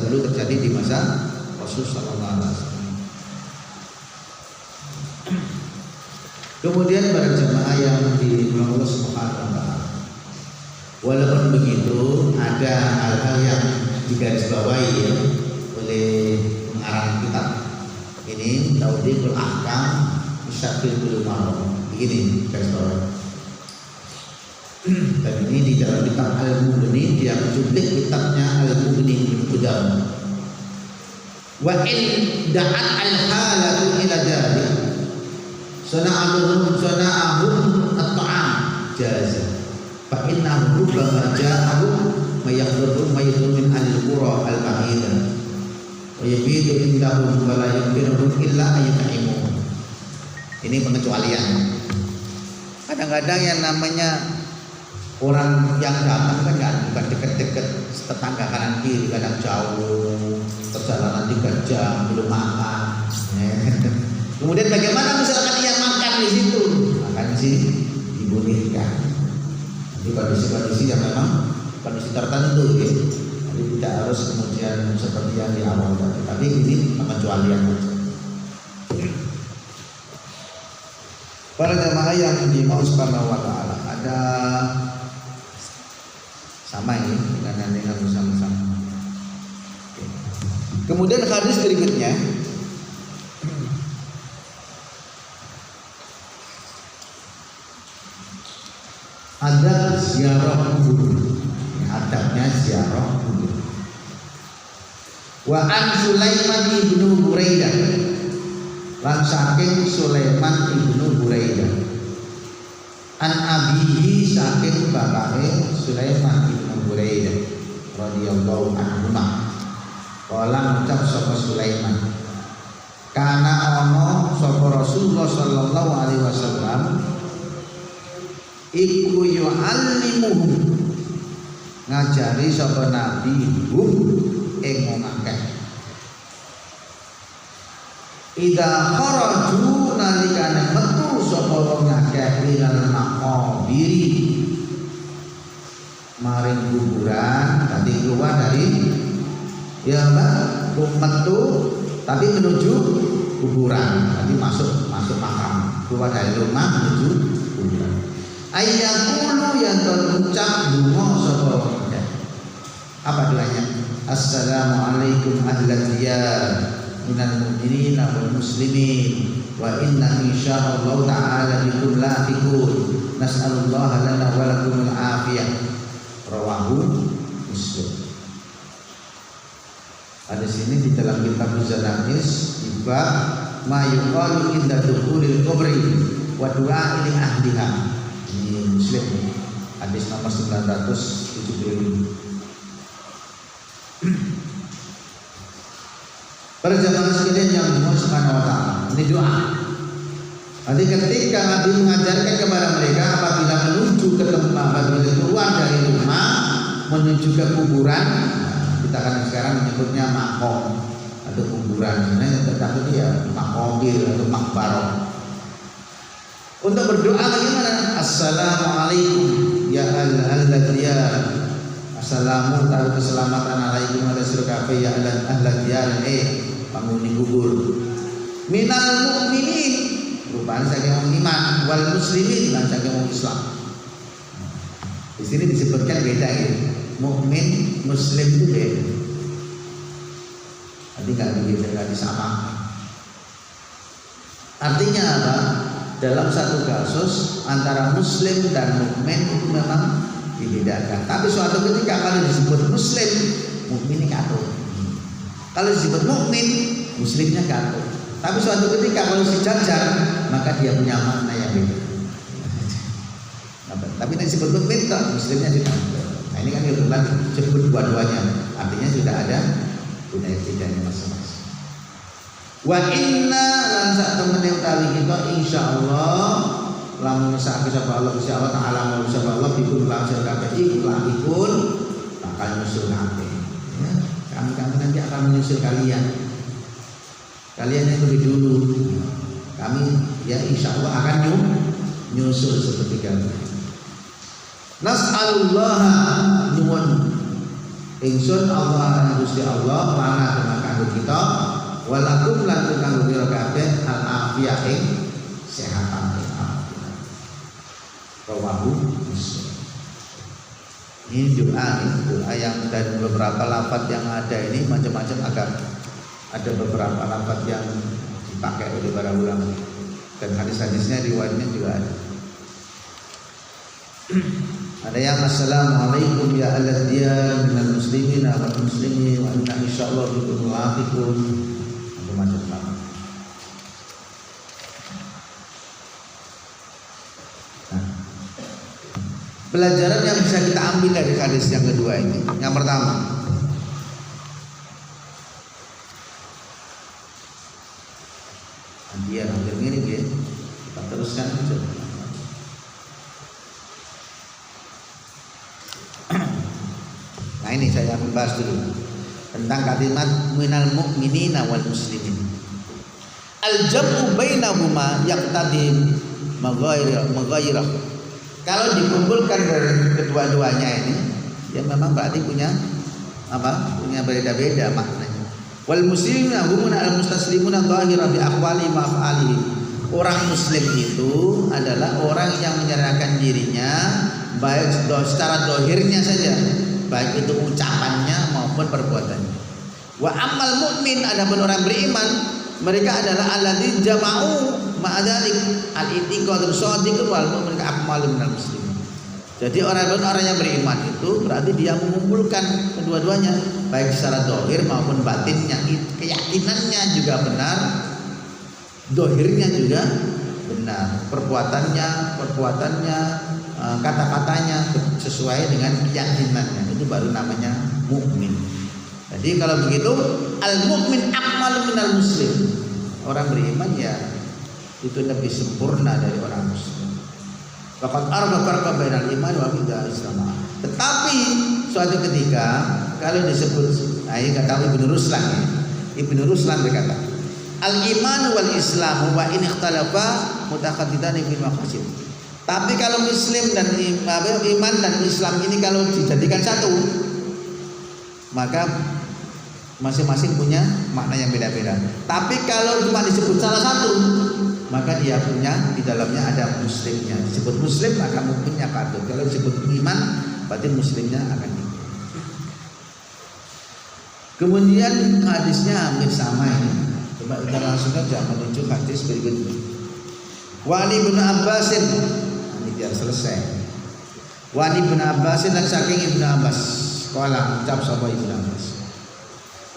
dulu terjadi di masa Rasul sallallahu alaihi wasallam. Kemudian para jemaah yang dimuliakan Allah Subhanahu wa taala. Walaupun begitu ada hal-hal yang digarisbawahi ya, oleh pengarang kitab ini Tawdihul Ahkam Musyafirul Marwah. Begini garis bawah. Dan ini di dalam kitab Al-Mughni, dia menculik kitabnya Al-Mughni Ibnu Qudamah. Wa in da'at al-halatu ila dzalik sana'ahum at-ta'am jaza fa innahu rubbama ja'ahum mayakhudhu mayitun min al-qura al-ba'idah wa yabidu indahum wa la yumkinuhum illa ayyutaimu. Ini pengecualian. Kadang-kadang yang namanya orang yang datang kan bukan dekat-dekat tetangga kanan kiri, kadang jauh, perjalanan 3 jam belum makan. Kemudian bagaimana misalkan ia makan di situ? Makan sih dibolehkan. Jadi kondisi-kondisi yang memang kondisi tertentu ya. Jadi tidak harus kemudian seperti yang di awal tadi. Tapi ini pengecualian saja. Para jemaah yang dimau subhanahu wa ta'ala, ada sama ini dengan yang bersama-sama. Kemudian hadis berikutnya ada ziarah kubur. Adabnya ziarah kubur. Wa an Sulaiman ibnu Buraidah, lan saking Sulaiman ibnu Buraidah, an abihi saking bapake Sulaiman ibnu Buraidah radhiyallahu anhu. Kala ngucap sapa Sulaiman, kana ana sapa Rasulullah sallallahu alaihi wasallam iku yu'allimuhum, ngajari sapa nabi hum ing akeh. Ida kharaju nalikane metu sapa wong akeh ilal maqabiri, maring kuburan, tadi keluar dari ya mbak metu tapi menuju kuburan, tadi masuk makam, keluar dari rumah menuju kuburan. Ayyakulu yang terucap dungo sapa wong. Apa doanya? Assalamualaikum ahlan diyar minal mu'minina wal muslimin wa inna insyaallah ta'ala bikum lahiqun nas'alullaha lana wa lakumul afiyah. Rawahu Muslim. Hadis ini di dalam kitab Zanaqis juga ma yuqalu inda dukhulil qabri wa du'a li ahliha. Ini Muslim, hadis nomor 975. Para jamaah sekalian yang dimuliakan Subhanahu wa taala, ini doa. Nanti ketika Nabi mengajarkan kepada mereka apabila menuju ke tempat, apabila keluar dari rumah menuju ke kuburan, kita akan sekarang menyebutnya makom atau kuburan. Sebenarnya tetapi dia makomil atau makbarah. Untuk berdoa bagaimana? Assalamualaikum ya al-ladiyar. Assalamu tahu keselamatan alaikum ala sirkafe ya ahlan diyar penghuni kubur. Minal mu'minin, rupanya saking orang iman, wal muslimin, dan saking orang Islam. Di sini disebutkan beda ya. Mukmin, muslim itu beda. Nanti nggak disamakan. Artinya apa? Dalam satu kasus antara muslim dan mukmin itu memang dibedakan. Tapi suatu ketika kalau disebut muslim, mukminnya kafir. Kalau disebut mukmin, muslimnya kafir. Tapi suatu ketika kalau sejajar, maka dia punya makna yang beda. Tapi yang disebut mukmin, muslimnya sudah. Nah ini kan kebetulan disebut dua-duanya. Artinya sudah ada bedanya masing-masing. Wa inna lan sak temene utawi kita insyaallah lamun sakit sapa Allah Gusti Allah taala mau sapa Allah dipun langsung kabeh iku lakipun bakal nyusul kabeh ya. Kami nanti akan menyusul kalian yang lebih dulu. Kami ya insyaallah akan nyusul seperti kalian. Nas'alullah nuwun Ingsun Allah Gusti Allah lana dengan kanggo kita walakum lan kanggo sira kabeh al afiyah ing sehatan ing afiat. Rawahu Muslim. Ini doa yang dan beberapa lafaz yang ada ini macam-macam, agak ada beberapa lafaz yang dipakai oleh para ulama dan hadis-hadisnya riwayatnya juga ada. Ada yang assalamualaikum ya ahlal diyar minal muslimin wal muslimin wa inna insyaallah bikum lafiqun, macam-macam. Pelajaran yang bisa kita ambil dari hadis yang kedua ini, yang pertama, dia hampir mirip ya, kita teruskan aja. Nah ini saya akan bahas dulu tentang kalimat minal mu'minina wal muslimin. Al-jam'u bainahuma yaqtadi maghairah. Kalau dikumpulkan dari kedua-duanya ini, ya memang berarti punya apa? Punya beda-beda maknanya. Wal muslimuna humuna al mustaslimuna dhahira bi aqwali wa af'alihim. Orang muslim itu adalah orang yang menyerahkan dirinya baik secara dohirnya saja, baik itu ucapannya maupun perbuatannya. Wa amal mukmin, adapun orang beriman, mereka adalah alladzi jama'u ma'adzalik al-i'tiqadul shadiq wal mu'min akmalun minal muslimin. Jadi orang yang beriman itu berarti dia mengumpulkan kedua-duanya, baik secara dohir maupun batinnya. Keyakinannya juga benar, dohirnya juga benar, perbuatannya, kata-katanya sesuai dengan keyakinannya. Itu baru namanya mukmin. Jadi kalau begitu al-mukmin akmalun minal muslim. Orang beriman ya itu lebih sempurna dari orang muslim. Faqad arba farqa bainal iman wa bid'ah Islam. Tetapi suatu ketika kalau disebut, ini kata Ibnu Ruslan ya. Ibnu Ruslan berkata, al-iman wal Islam wa in ikhtalafa mutaqaddidan fil maqasid. Tapi kalau muslim dan iman dan Islam ini kalau dijadikan satu, maka masing-masing punya makna yang beda-beda. Tapi kalau cuma disebut salah satu, maka dia punya di dalamnya ada muslimnya. Disebut muslim maka mukminnya patut. Kalau disebut iman berarti muslimnya akan ikut. Kemudian hadisnya hampir sama ini. Coba kita langsung saja menuju hadis berikutnya. Wa Ali bin Abbas, ini biar selesai. Wa Ali bin Abbas dan saking Ibnu Abbas, qala ucap sapa Ibnu Abbas.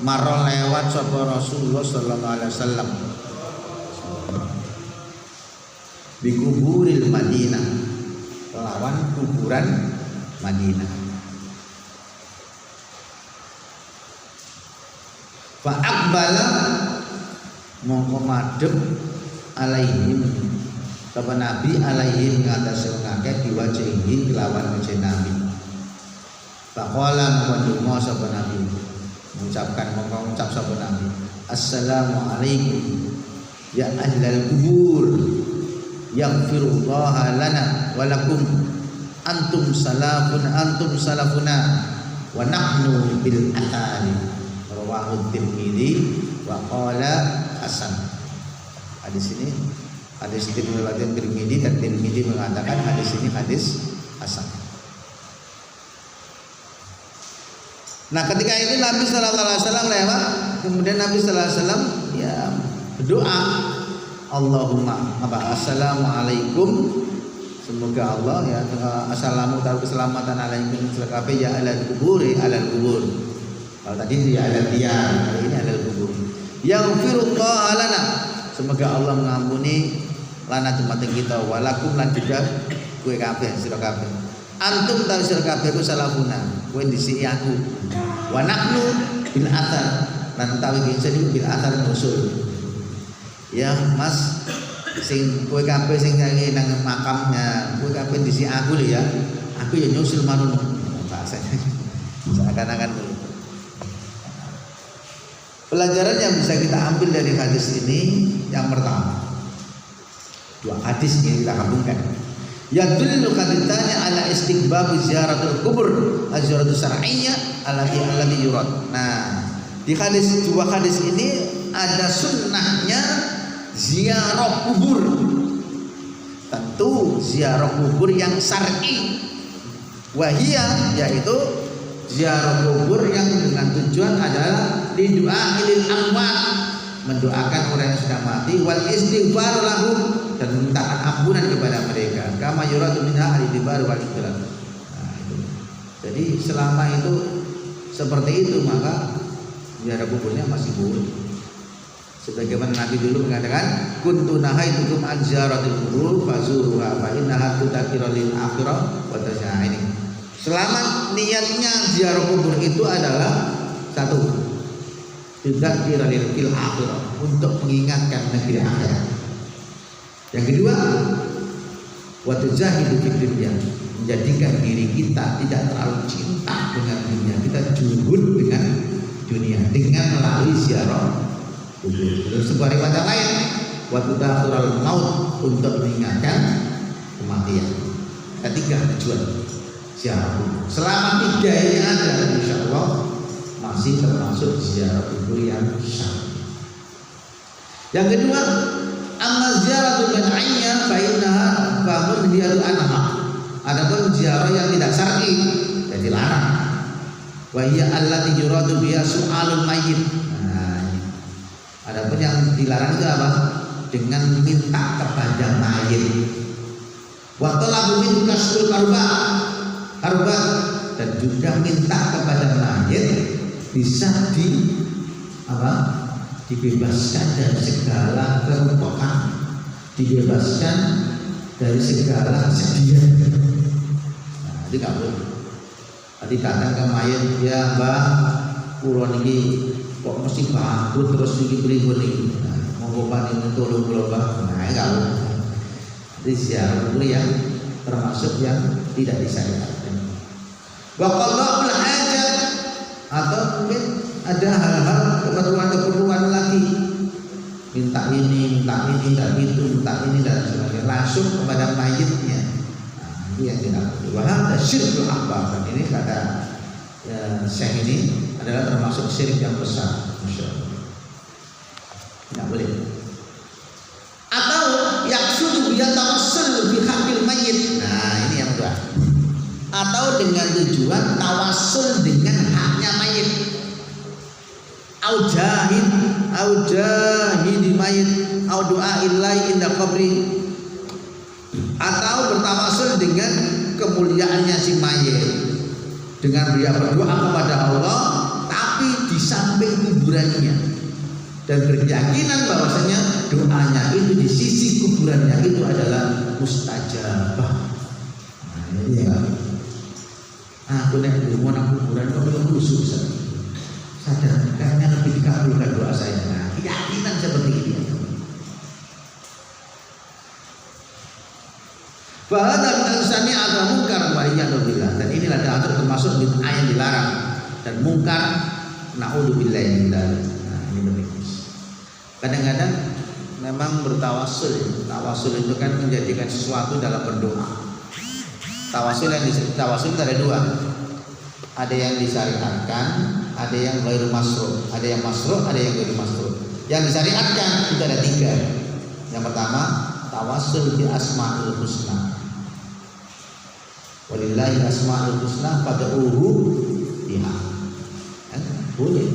Marol lewat sapa Rasulullah sallallahu alaihi wasallam di kuburil Madinah, lawan kuburan Madinah. Fa aqbala mongko madhep alaihim sapa Nabi alaihim ngatas ngakeh diwajihi kelawan wajah Nabi. Faqala mongko sapa Nabi mengucapkan mengucap sapa Nabi, assalamualaikum ya ahlal kubur yaghfirullah lana wa lakum antum salafuna wa nahnu bil athari. Rawahu Tirmidzi wa qala hasan. Hadis ini hadis Tirmidzi dan Tirmidzi mengatakan hadis ini hadis hasan. Nah ketika ini Nabi Sallallahu Alaihi Wasallam lewat, kemudian Nabi Sallallahu Alaihi Wasallam ya berdoa, Allahumma assalamualaikum, semoga Allah ya assalamu taala keselamatan alaikum selalu ya alal kubur. Kalau tadi ya alal diyar, kali ini alal kubur. Yaghfirullah lana, semoga Allah mengampuni lana tempat kita walakum lan juga kowe kabeh sira kabeh. Antum tahu sira kabeh ku salafuna, kowe disi aku. Wa nahnu bil athar, lan tawi ingsun bil athar usul. Ya Mas, sing kowe kabeh sing nang makamnya, kowe kabeh disi aku lho ya. Aku ya nyusul manut bahasanya. Seakan-akan begitu. Pelajaran yang bisa kita ambil dari hadis ini yang pertama, dua hadis yang kita gabungkan. Yadullu kaditanya ala istighbab ziyaratul kubur az-ziyaratu syar'iyyah allati yurad. Nah, di dua hadis ini ada sunnahnya ziarah kubur. Tentu ziarah kubur yang syar'i. Wahia yaitu ziarah kubur yang dengan tujuan adalah lidu'a lil amwat, mendoakan orang yang sudah mati, wal istighfar lahum, dan memintakan ampunan kepada mereka. Kama yuradu minha al-istighfar wal ighfar. Nah, itu. Jadi selama itu seperti itu maka ziarah kuburnya masih boleh. Sebagaimana Nabi dulu mengatakan, kuntu nahaitukum an ziyaratil qubur fazuruha fa innaha tudzakiru lil akhirah wa ini. Selama niatnya ziarah kubur itu adalah satu, tudzakiru lil akhirah, untuk mengingatkan negeri akhirat. Yang kedua, wa tuzahidu fid dunya, menjadikan diri kita tidak terlalu cinta dengan dunia, kita zuhud dengan dunia dengan melalui ziarah kubur. Terus sebuah riwayat lain, wa tudzakiru maut, untuk mengingatkan kematian. Ketiga tujuan ziarah kubur. Selama tiga ini ada, insya Allah masih termasuk ziarah kubur yang syar'i. Yang kedua, amma ziyaratul bid'ah fa innaha munhiyatun anha. Adapun ziarah yang tidak syar'i dan dilarang. Wa hiya allati yuradu biha su'alul mayyit. Nah, adapun yang dilarang itu apa? Dengan minta kepada mayit. Wa talabu min kasrul karbat, dan juga minta kepada mayit bisa dibebaskan dari segala kerupakan, dibebaskan dari segala kesedihan. Nah, itu nggak boleh. Tadi datang ke mayit, ya mbak, kulon ini kok mesti bangkrut terus ini berikut ini. Mau ngobat ini tolong mbak. Nah, nggak boleh. Jadi ziarah kubur yang termasuk yang tidak disyariatkan. Wa qada'ul hajat, atau mungkin ada hal-hal keperluan lagi, minta ini, minta itu, minta ini dan sebagainya, langsung kepada mayitnya. Nah, ini yang tidak boleh. Wahada syirkul akbar, dan ini kata Syekh ini adalah termasuk syirik yang besar. Masya Allah, tidak boleh. Atau yaksudu biya tawassul bi haqqil mayyit. Nah, ini yang kedua. Atau dengan tujuan tawassul dengan haknya mayit. Aujahid mayit, au doa illahi inda qabri, atau bertawassul dengan kemuliaannya si mayit, dengan dia berdoa kepada Allah tapi di samping kuburannya, dan berkeyakinan bahwasanya doanya itu di sisi kuburannya itu adalah mustajabah. Nah, ini ya. Aku nek mau nang kuburan kok belum khusus sadar kayaknya lebih dikabulkan doa saya. Nah, keyakinan seperti ini. Fahadha min al-sani atau mungkar wa iyyadubillah, dan inilah termasuk bid'ah yang dilarang dan mungkar, naudzubillah min dzalik. Nah, ini demikian. Kadang-kadang memang bertawassul. Tawassul itu kan menjadikan sesuatu dalam berdoa. Tawassul ada dua. Ada yang disyariatkan, ada yang ghairu masru', ada yang masru', ada yang ghairu masru'. Yang disyariatkan itu ada tiga. Yang pertama, tawassul bi asma'ul husna. Walillahi asma'ul husna fad'uhu biha. Boleh.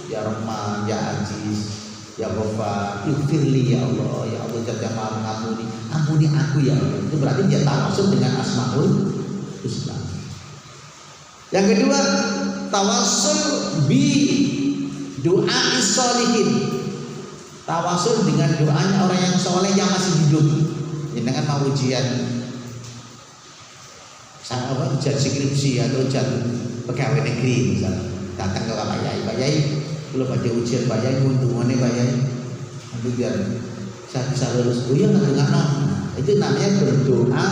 Ya Rahman, ya Aziz, ya Ghaffar, ighfirli ya Allah, ya Allah jaga mengampuni, ampuni aku ya Allah. Itu berarti dia tawassul dengan asmaul husna. Yang kedua, tawassul bi doa sholihin. Tawassul dengan doanya orang yang soleh yang masih hidup. Dengan mau ujian ujian skripsi atau ujian pegawai negeri misalnya, datang ke Pak Yai, belum ada ujian Pak Yai, untungannya Pak Yai, nanti biar saya bisa lulus. Oh ya, nggak. Itu namanya berdoa,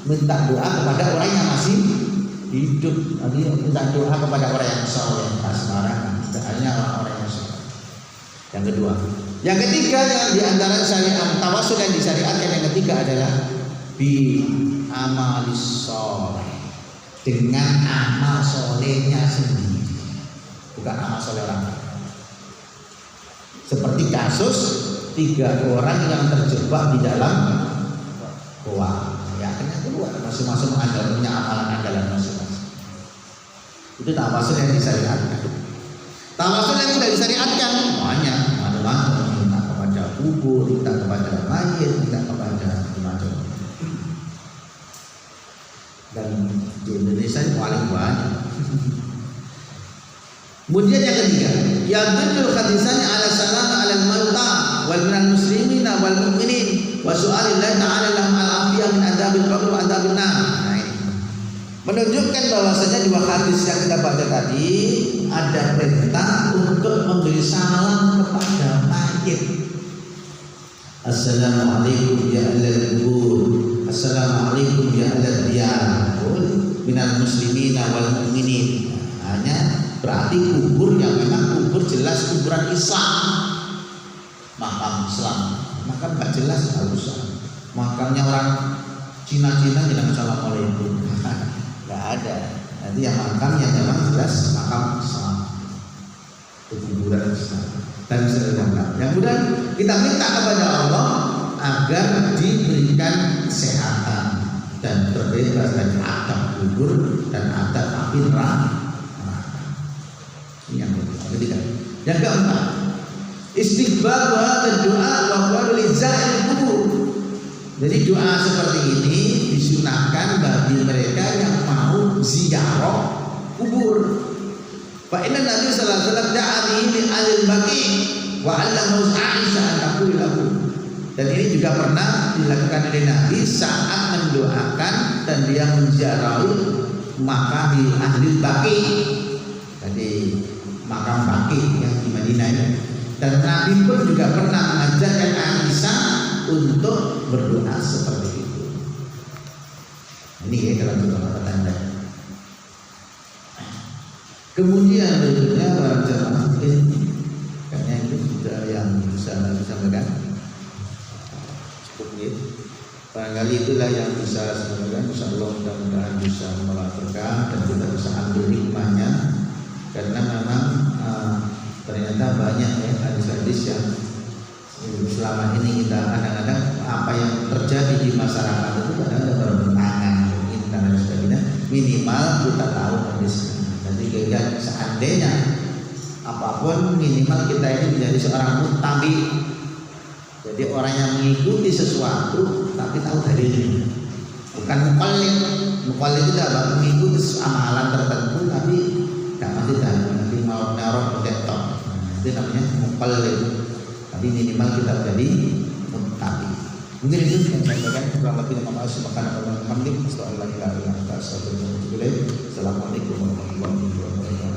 minta doa kepada orang yang masih hidup. Nanti minta doa kepada orang yang soleh. Nah, sekarang hanya orang-orang yang soleh. Yang kedua, yang ketiga yang diantara syariat tawassul yang disyariatkan, yang ketiga adalah bi amalis soleh, dengan amal solehnya sendiri, bukan amal soleh orang lain. Seperti kasus 3 orang yang terjebak di dalam goa, ya akhirnya keluar, masing-masing punya amalan andalan masing-masing. Itu tawasul yang disyariatkan. Tawasul yang tidak disyariatkan banyak, macam-macam, minta kepada kubur, minta kepada mayit, minta kepada macam-macam. Dan di Indonesia ini paling banyak. Kemudian yang ketiga, yadullu hadisanya ala salam ala al-mauta wal minal muslimina wal mu'minin wa su'alillahi ta'ala lahum al-afiyah min adzabil qabr wa adzabil nar. Nah, ini menunjukkan bahwasanya 2 hadis yang kita baca tadi ada perintah untuk memberi salam kepada mayit. Assalamualaikum ya ahlal qubur, assalamualaikum ya ahlal diyar, minal muslimina wal mu'minin. Hanya berarti kubur yang memang kubur jelas kuburan Islam, makam Islam, makam nggak jelas nggak usah. Makamnya orang Cina-Cina bilang assalamualaikum, nggak ada. Nanti yang makam yang memang jelas makam Islam, kuburan Islam dan seterusnya. Yang kemudian kita minta kepada Allah agar diberikan kesehatan dan terbebas dari adab kubur dan adab api neraka. Yang ketiga. Yang keempat, istighfar wa doa wa qaulul za'il kubur. Jadi doa seperti ini disunahkan bagi mereka yang mau ziarah kubur. Fa inna Nabi sallallahu alaihi wasallam da'ani min alil baqi wa 'allama Aisyah an taqul lahu. Dan ini juga pernah dilakukan oleh Nabi saat mendoakan dan dia menziarahi makam di ahli baqi. Tadi makam Baqi yang di Madinah ini. Dan Nabi pun juga pernah mengajarkan Aisyah untuk berdoa seperti itu. Ini ya dalam beberapa tanda. Kemudian berikutnya para jemaah mungkin kayaknya itu sudah yang bisa disampaikan. Cukup ya. Barangkali itulah yang bisa disampaikan. Insyaallah mudah-mudahan bisa melaporkan dan kita bisa ambil hikmahnya. Karena memang ternyata banyak ya hadis-hadis yang selama ini kita kadang-kadang apa yang terjadi di masyarakat itu kadang-kadang bertentangan mungkin dan sebagainya. Minimal kita tahu hadisnya. Jadi kita seandainya apapun minimal kita ini menjadi seorang muttabi. Jadi orang yang mengikuti sesuatu tapi tahu dalilnya. Bukan muqallid. Muqallid itu adalah mengikuti amalan tertentu tapi masih nanti mau naruh detok, itu namanya muqallid. Tapi minimal kita jadi muttabi. Mungkin itu yang saya sampaikan. Kurang lebih terima kasih. Subhanallah walhamdulillah. Assalamualaikum warahmatullahi wabarakatuh.